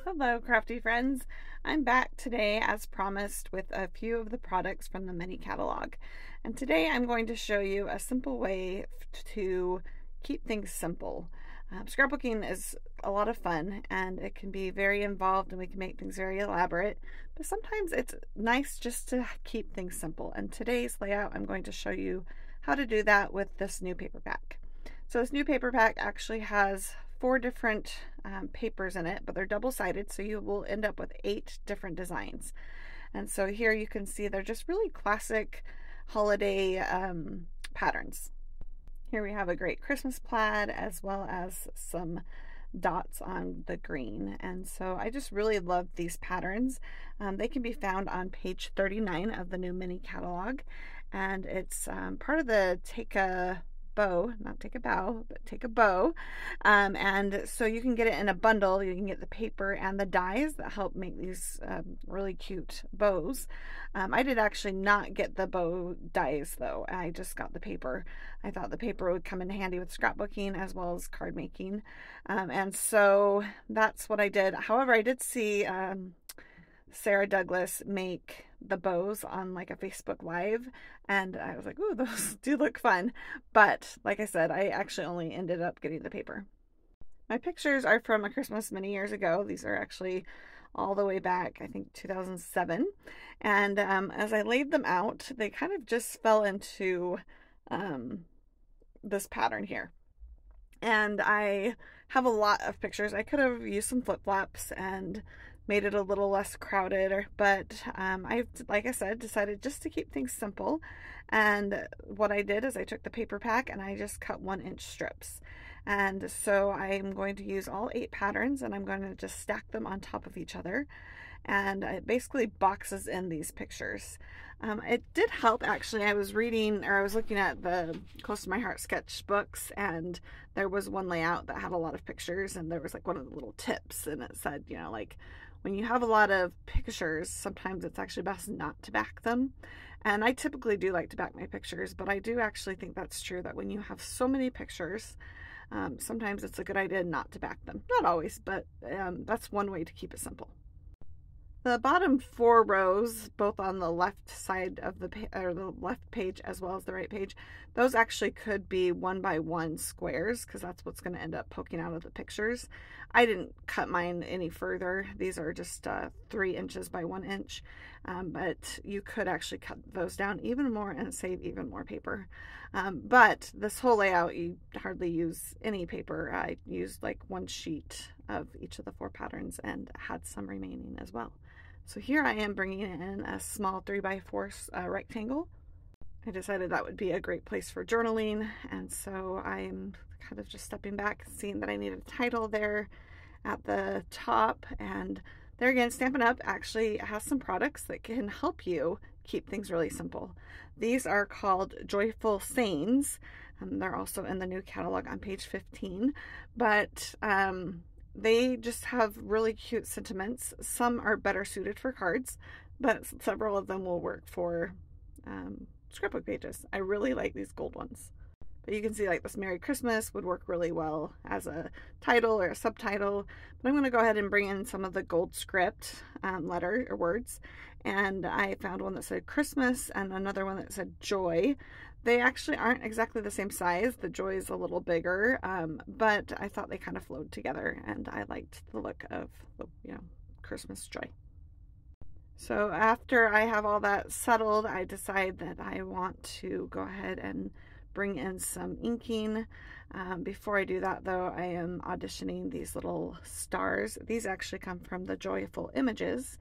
Hello crafty friends, I'm back today as promised with a few of the products from the mini catalog, and today I'm going to show you a simple way to keep things simple. Scrapbooking is a lot of fun and it can be very involved and we can make things very elaborate, but sometimes it's nice just to keep things simple, and today's layout I'm going to show you how to do that with this new paper pack. So this new paper pack actually has 4 different papers in it, but they're double-sided, so you will end up with 8 different designs. And so here you can see they're just really classic holiday patterns. Here we have a great Christmas plaid as well as some dots on the green, and so I just really love these patterns. They can be found on page 39 of the new mini catalog, and it's part of the Take a Bow, not take a bow, but take a bow, and so you can get it in a bundle. You can get the paper and the dies that help make these really cute bows. I did actually not get the bow dies though, I just got the paper. I thought the paper would come in handy with scrapbooking as well as card making, and so that's what I did. However, I did see Sarah Douglas make the bows on like a Facebook Live, and I was like, ooh, those do look fun. But like I said, I actually only ended up getting the paper. My pictures are from a Christmas many years ago. These are actually all the way back, I think 2007. And as I laid them out, they kind of just fell into this pattern here. And I have a lot of pictures. I could have used some flip-flops and made it a little less crowded, but I, like I said, decided just to keep things simple. And what I did is I took the paper pack and I just cut 1-inch strips. And so I'm going to use all 8 patterns and I'm going to just stack them on top of each other. And it basically boxes in these pictures. It did help actually. I was reading, or I was looking at the Close to My Heart sketchbooks, and there was one layout that had a lot of pictures, and there was like one of the little tips, and it said, you know, like when you have a lot of pictures, sometimes it's actually best not to back them. And I typically do like to back my pictures, but I do actually think that's true, that when you have so many pictures, sometimes it's a good idea not to back them. Not always, but that's one way to keep it simple. The bottom 4 rows, both on the left side of the left page as well as the right page, those actually could be 1x1 squares, because that's what's going to end up poking out of the pictures. I didn't cut mine any further. These are just 3 inches by 1 inch, but you could actually cut those down even more and save even more paper. But this whole layout, you hardly use any paper. I used like 1 sheet of each of the 4 patterns and had some remaining as well. So here I am bringing in a small 3x4 rectangle. I decided that would be a great place for journaling, and so I'm kind of just stepping back, seeing that I need a title there at the top, and there again, Stampin' Up! Actually has some products that can help you keep things really simple. These are called Joyful Sayings. They're also in the new catalog on page 15, but they just have really cute sentiments. Some are better suited for cards, but several of them will work for scrapbook pages. I really like these gold ones. But you can see like this Merry Christmas would work really well as a title or a subtitle. But I'm going to go ahead and bring in some of the gold script letter or words. And I found one that said Christmas and another one that said Joy. They actually aren't exactly the same size. The Joy is a little bigger, but I thought they kind of flowed together, and I liked the look of the, you know, Christmas joy. So after I have all that settled, I decide that I want to go ahead and bring in some inking. Before I do that though, I am auditioning these little stars. These actually come from the Joyful Images.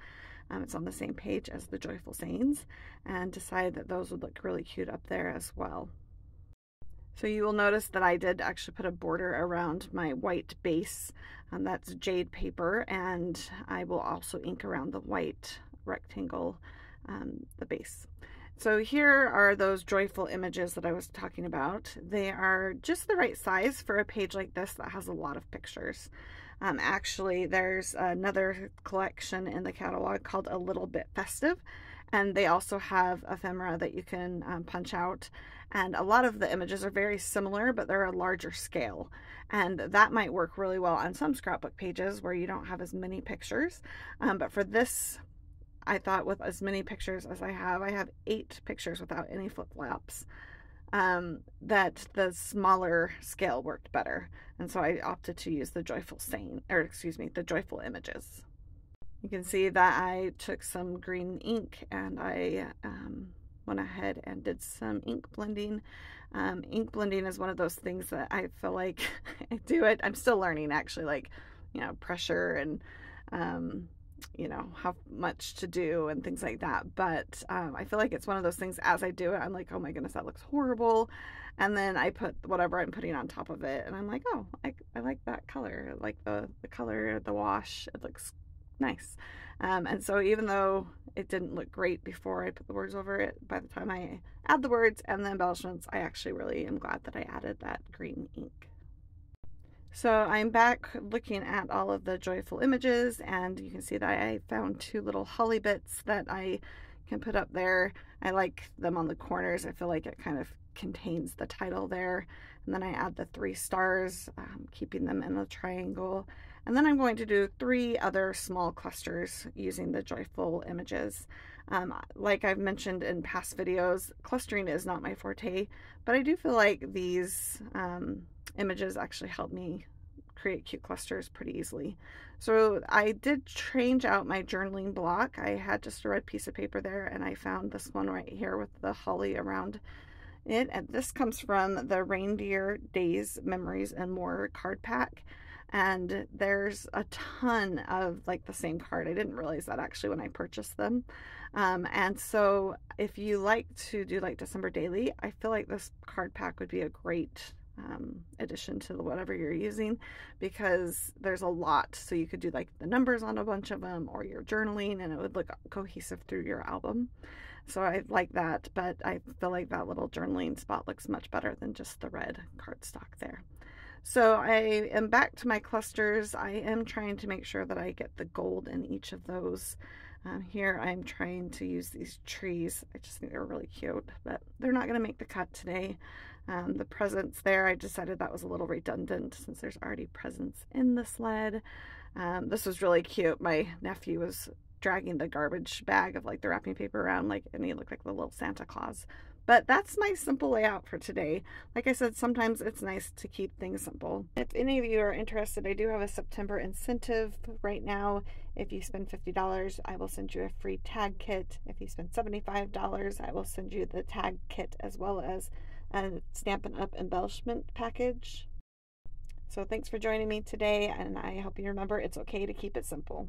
It's on the same page as the Joyful Sayings, and decided that those would look really cute up there as well. So you will notice that I did actually put a border around my white base, and that's jade paper, and I will also ink around the white rectangle, the base. So here are those Joyful Images that I was talking about. They are just the right size for a page like this that has a lot of pictures. Actually, there's another collection in the catalog called A Little Bit Festive, And they also have ephemera that you can punch out. And a lot of the images are very similar, but they're a larger scale. And that might work really well on some scrapbook pages where you don't have as many pictures. But for this, I thought with as many pictures as I have 8 pictures without any flip-flops, that the smaller scale worked better. And so I opted to use the joyful stain, or excuse me, the joyful images. You can see that I took some green ink and I went ahead and did some ink blending. Ink blending is one of those things that I feel like I do it. I'm still learning, actually, like, you know, pressure and, you know, how much to do and things like that. But I feel like it's one of those things, as I do it, I'm like, oh my goodness, that looks horrible. And then I put whatever I'm putting on top of it, and I'm like, oh, I like that color. I like the color, the wash. It looks nice. And so even though it didn't look great before I put the words over it, by the time I add the words and the embellishments, I actually really am glad that I added that green ink. So I'm back looking at all of the joyful images, and you can see that I found 2 little holly bits that I can put up there. I like them on the corners. I feel like it kind of contains the title there. And then I add the 3 stars, keeping them in a triangle. And then I'm going to do 3 other small clusters using the joyful images. Like I've mentioned in past videos, clustering is not my forte, but I do feel like these images actually help me create cute clusters pretty easily. So I did change out my journaling block. I had just a red piece of paper there, and I found this one right here with the holly around it. And this comes from the Reindeer Days, Memories, and More card pack. And there's a ton of like the same card. I didn't realize that actually when I purchased them. And so if you like to do like December daily, I feel like this card pack would be a great addition to whatever you're using, because there's a lot. So you could do like the numbers on a bunch of them, or your journaling, and it would look cohesive through your album. So I like that, but I feel like that little journaling spot looks much better than just the red cardstock there. So I am back to my clusters. I am trying to make sure that I get the gold in each of those. Here I'm trying to use these trees. I just think they're really cute, but they're not going to make the cut today. The presents there, I decided that was a little redundant since there's already presents in the sled. This was really cute. My nephew was dragging the garbage bag of like the wrapping paper around, like, and he looked like the little Santa Claus. But that's my simple layout for today. Like I said, sometimes it's nice to keep things simple. If any of you are interested, I do have a September incentive right now. If you spend $50, I will send you a free tag kit. If you spend $75, I will send you the tag kit as well as a Stampin' Up! Embellishment package. So thanks for joining me today, and I hope you remember it's okay to keep it simple.